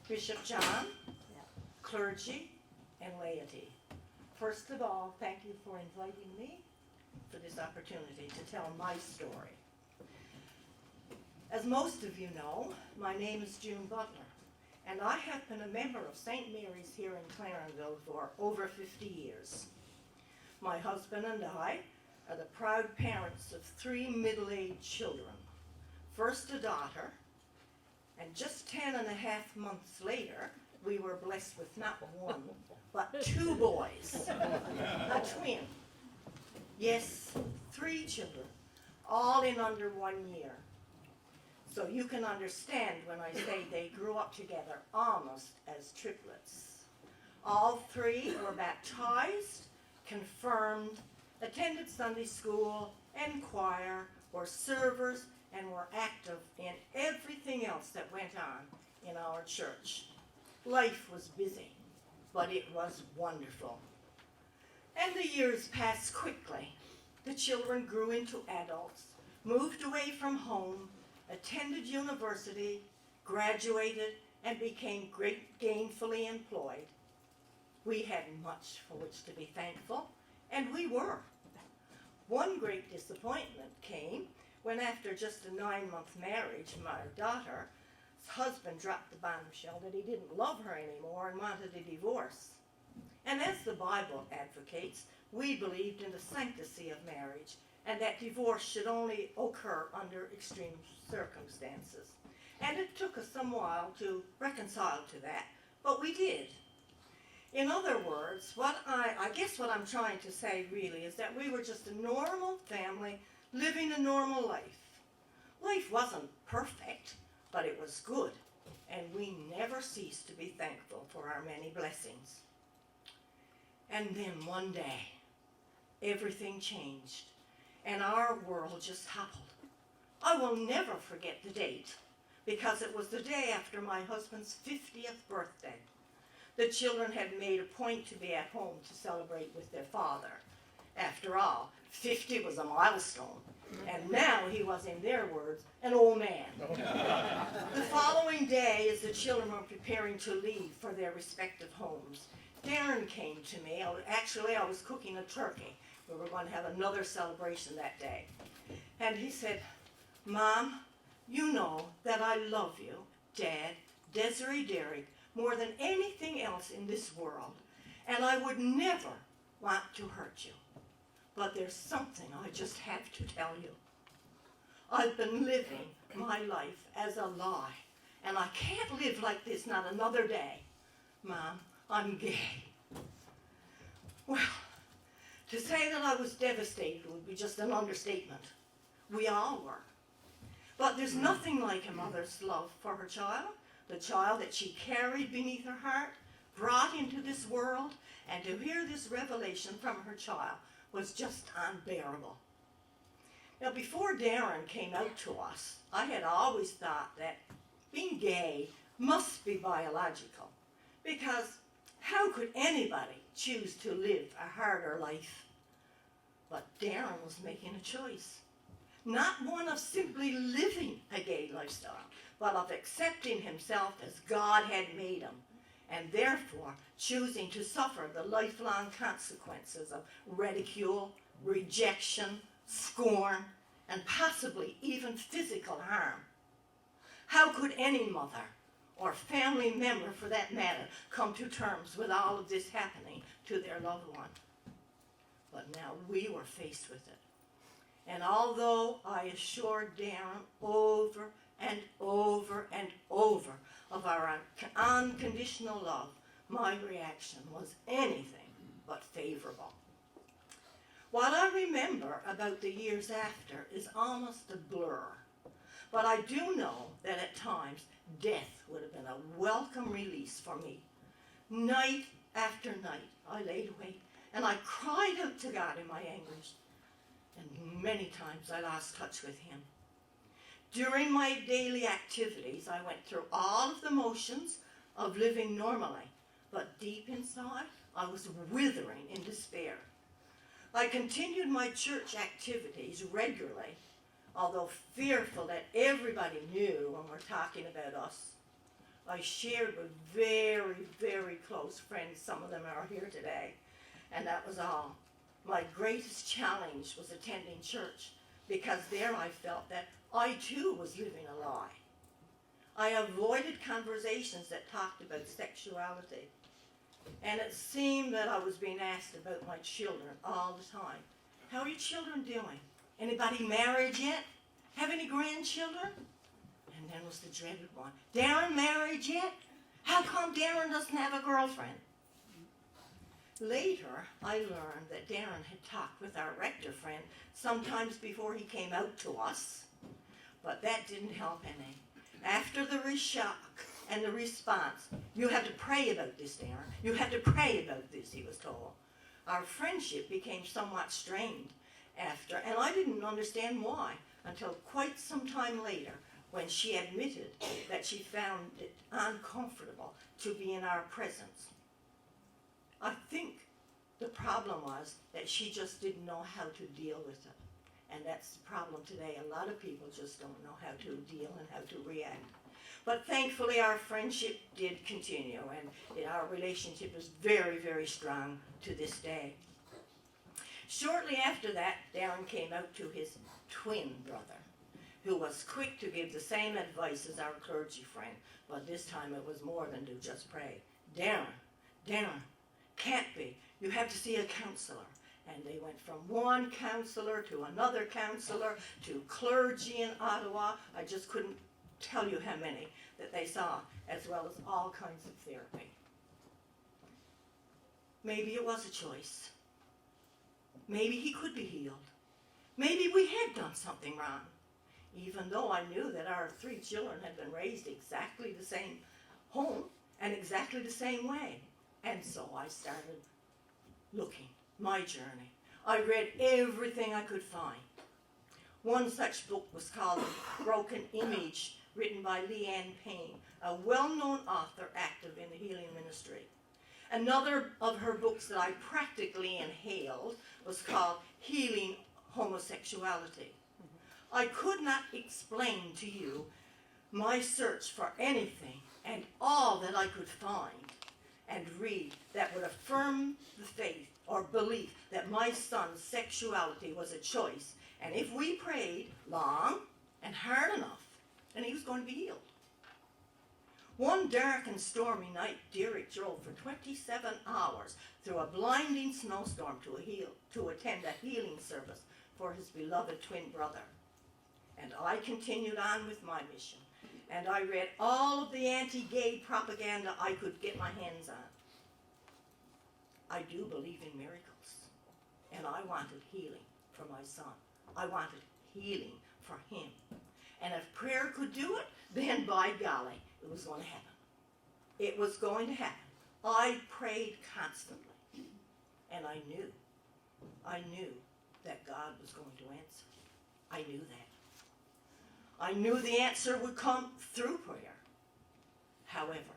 Bishop John, clergy, and laity. First of all, thank you for inviting me for this opportunity to tell my story. As most of you know, my name is June Butler, and I have been a member of St. Mary's here in Clarenville for over 50 years. My husband and I are the proud parents of 3 middle-aged children. First a daughter, and just 10.5 months later, we were blessed with not one, but 2 boys, a twin. Yes, 3 children, all in under 1 year. So you can understand when I say they grew up together almost as triplets. All 3 were baptized, confirmed, attended Sunday school and choir, were servers, and were active in everything else that went on in our church. Life was busy, but it was wonderful. And the years passed quickly. The children grew into adults, moved away from home, attended university, graduated, and became gainfully employed. We had much for which to be thankful, and we were. One great disappointment came when, after just a 9-month marriage, my daughter's husband dropped the bombshell that he didn't love her anymore and wanted a divorce. And as the Bible advocates, we believed in the sanctity of marriage and that divorce should only occur under extreme circumstances. And it took us some while to reconcile to that, but we did. In other words, I guess what I'm trying to say really is that we were just a normal family living a normal life. Life wasn't perfect, but it was good, and we never ceased to be thankful for our many blessings. And then one day, everything changed, and our world just toppled. I will never forget the date, because it was the day after my husband's 50th birthday. The children had made a point to be at home to celebrate with their father. After all, 50 was a milestone, and now he was, in their words, an old man. The following day, as the children were preparing to leave for their respective homes, Darren came to me. I was cooking a turkey. We were going to have another celebration that day. And he said, "Mom, you know that I love you, Dad, Desiree Derrick, more than anything else in this world, and I would never want to hurt you. But there's something I just have to tell you. I've been living my life as a lie, and I can't live like this not another day. Mom, I'm gay." Well, to say that I was devastated would be just an understatement. We all were. But there's nothing like a mother's love for her child, the child that she carried beneath her heart, brought into this world, and to hear this revelation from her child was just unbearable. Now, before Darren came out to us, I had always thought that being gay must be biological, because how could anybody choose to live a harder life? But Darren was making a choice, not one of simply living a gay lifestyle, but of accepting himself as God had made him, and therefore choosing to suffer the lifelong consequences of ridicule, rejection, scorn, and possibly even physical harm. How could any mother, or family member for that matter, come to terms with all of this happening to their loved one? But now we were faced with it. And although I assured Darren over and over and over of our unconditional love, my reaction was anything but favorable. What I remember about the years after is almost a blur, but I do know that at times death would have been a welcome release for me. Night after night I laid awake and I cried out to God in my anguish, and many times I lost touch with him. During my daily activities, I went through all of the motions of living normally, but deep inside, I was withering in despair. I continued my church activities regularly, although fearful that everybody knew when we're talking about us. I shared with very, very close friends. Some of them are here today. And that was all. My greatest challenge was attending church, because there I felt that I too was living a lie. I avoided conversations that talked about sexuality. And it seemed that I was being asked about my children all the time. How are your children doing? Anybody married yet? Have any grandchildren? And then was the dreaded one. Darren married yet? How come Darren doesn't have a girlfriend? Later, I learned that Darren had talked with our rector friend sometimes before he came out to us, but that didn't help any. After the shock and the response, you have to pray about this, Darren. You have to pray about this, he was told. Our friendship became somewhat strained after, and I didn't understand why until quite some time later, when she admitted that she found it uncomfortable to be in our presence. I think the problem was that she just didn't know how to deal with it. And that's the problem today. A lot of people just don't know how to deal and how to react. But thankfully our friendship did continue, and our relationship is very, very strong to this day. Shortly after that, Darren came out to his twin brother, who was quick to give the same advice as our clergy friend, but this time it was more than to just pray. Darren, can't be. You have to see a counselor. And they went from one counselor to another counselor to clergy in Ottawa. I just couldn't tell you how many that they saw, as well as all kinds of therapy. Maybe it was a choice. Maybe he could be healed. Maybe we had done something wrong, even though I knew that our 3 children had been raised exactly the same home and exactly the same way. And so I started looking, my journey. I read everything I could find. One such book was called Broken Image, written by Leanne Payne, a well-known author active in the healing ministry. Another of her books that I practically inhaled was called Healing Homosexuality. I could not explain to you my search for anything and all that I could find and read that would affirm the faith or belief that my son's sexuality was a choice, and if we prayed long and hard enough, then he was going to be healed. One dark and stormy night, Derek drove for 27 hours through a blinding snowstorm to attend a healing service for his beloved twin brother. And I continued on with my mission. And I read all of the anti-gay propaganda I could get my hands on. I do believe in miracles. And I wanted healing for my son. I wanted healing for him. And if prayer could do it, then by golly, it was going to happen. It was going to happen. I prayed constantly. And I knew that God was going to answer. I knew that. I knew the answer would come through prayer. However,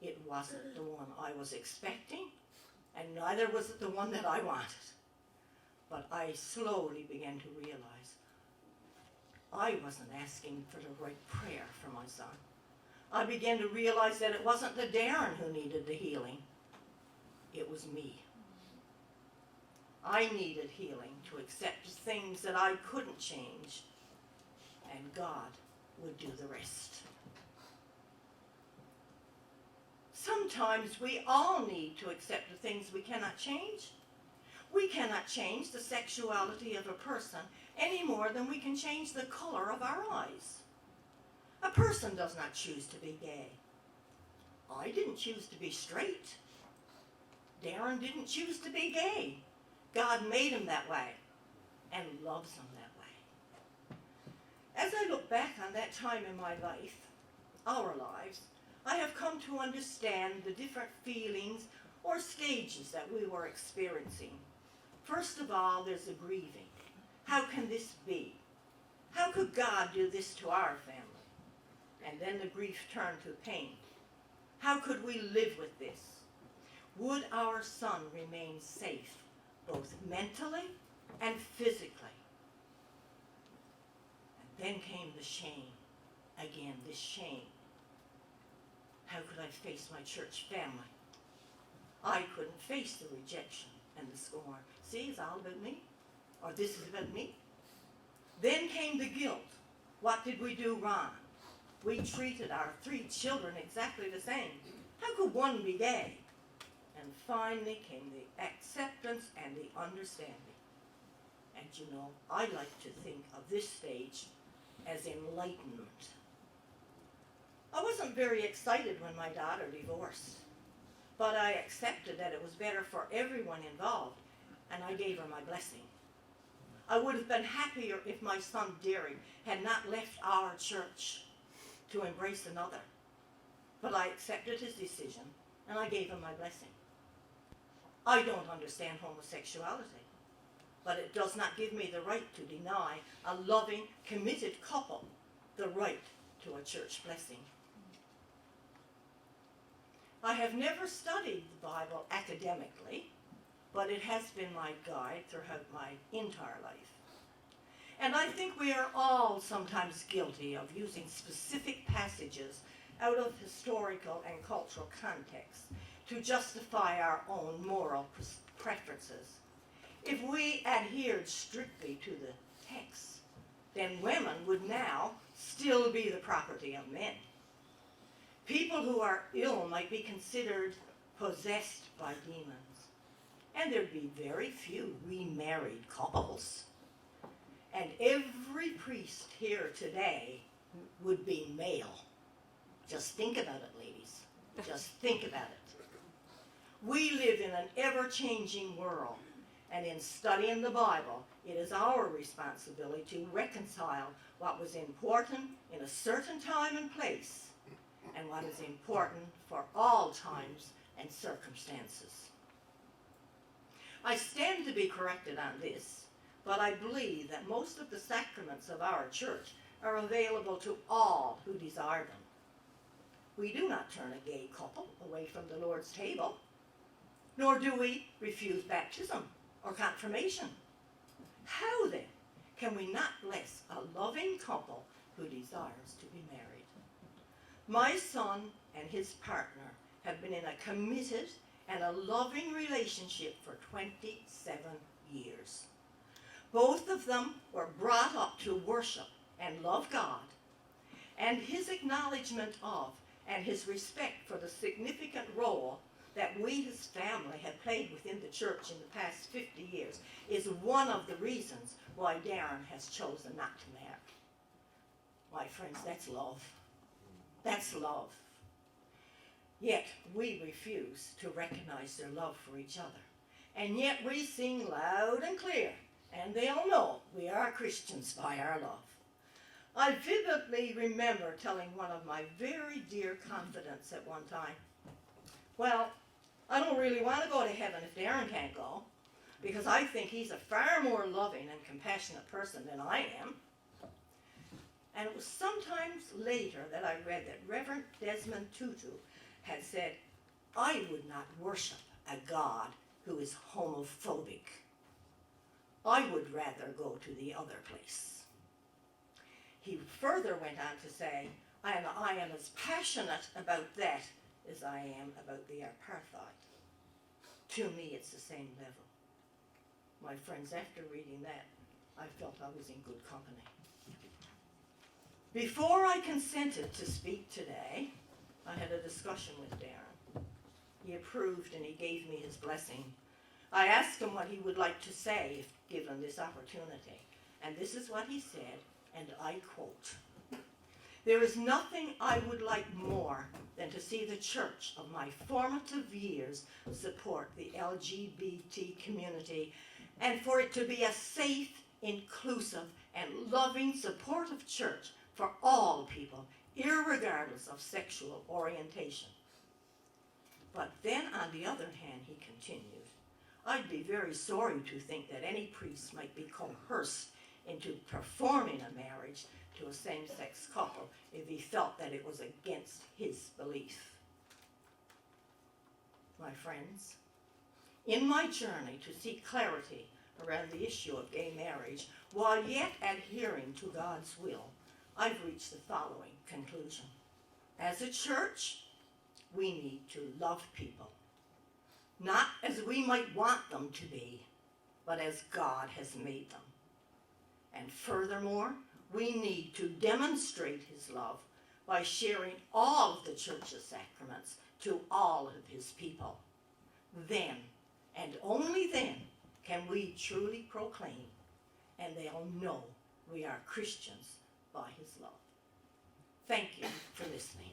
it wasn't the one I was expecting, and neither was it the one that I wanted. But I slowly began to realize I wasn't asking for the right prayer for my son. I began to realize that it wasn't the Darren who needed the healing. It was me. I needed healing to accept things that I couldn't change, and God would do the rest. Sometimes we all need to accept the things we cannot change. We cannot change the sexuality of a person any more than we can change the color of our eyes. A person does not choose to be gay. I didn't choose to be straight. Darren didn't choose to be gay. God made him that way and loves him that way. As I look back on that time in my life, our lives, I have come to understand the different feelings or stages that we were experiencing. First of all, there's the grieving. How can this be? How could God do this to our family? And then the grief turned to pain. How could we live with this? Would our son remain safe, both mentally and physically? And then came the shame. Again, this shame. how could I face my church family? I couldn't face the rejection and the scorn. See, it's all about me. Or this is about me. Then came the guilt. What did we do wrong? We treated our 3 children exactly the same. How could one be gay? And finally came the acceptance and the understanding. And you know, I like to think of this stage as enlightenment. I wasn't very excited when my daughter divorced, but I accepted that it was better for everyone involved, and I gave her my blessing. I would have been happier if my son Derek had not left our church to embrace another, but I accepted his decision, and I gave him my blessing. I don't understand homosexuality, but it does not give me the right to deny a loving, committed couple the right to a church blessing. I have never studied the Bible academically, but it has been my guide throughout my entire life. And I think we are all sometimes guilty of using specific passages out of historical and cultural context to justify our own moral preferences. If we adhered strictly to the text, then women would now still be the property of men. People who are ill might be considered possessed by demons, and there'd be very few remarried couples. And every priest here today would be male. Just think about it, ladies. Just think about it. We live in an ever-changing world, and in studying the Bible, it is our responsibility to reconcile what was important in a certain time and place and what is important for all times and circumstances. I stand to be corrected on this, but I believe that most of the sacraments of our church are available to all who desire them. We do not turn a gay couple away from the Lord's table, nor do we refuse baptism or confirmation. How then can we not bless a loving couple who desires to be married? My son and his partner have been in a committed and a loving relationship for 27 years. Both of them were brought up to worship and love God, and his acknowledgement of and his respect for the significant role that we, his family, have played within the church in the past 50 years is one of the reasons why Darren has chosen not to marry. My friends, that's love. That's love. Yet we refuse to recognize their love for each other. And yet we sing loud and clear, and they all know we are Christians by our love. I vividly remember telling one of my very dear confidants at one time, well, I don't really want to go to heaven if Darren can't go, because I think he's a far more loving and compassionate person than I am. And it was sometimes later that I read that Reverend Desmond Tutu had said, I would not worship a God who is homophobic. I would rather go to the other place. He further went on to say, I am as passionate about that as I am about the apartheid. To me, it's the same level. My friends, after reading that, I felt I was in good company. Before I consented to speak today, I had a discussion with Darren. He approved and he gave me his blessing. I asked him what he would like to say if given this opportunity. And this is what he said, and I quote, "There is nothing I would like more than to see the church of my formative years support the LGBT community and for it to be a safe, inclusive, and loving, supportive church for all people, irregardless of sexual orientation." But then, on the other hand, he continued, "I'd be very sorry to think that any priest might be coerced into performing a marriage to a same-sex couple if he felt that it was against his belief." My friends, in my journey to seek clarity around the issue of gay marriage, while yet adhering to God's will, I've reached the following conclusion. As a church, we need to love people, not as we might want them to be, but as God has made them. And furthermore, we need to demonstrate his love by sharing all of the church's sacraments to all of his people. Then, and only then, can we truly proclaim, and they'll know we are Christians by his love. Thank you for listening.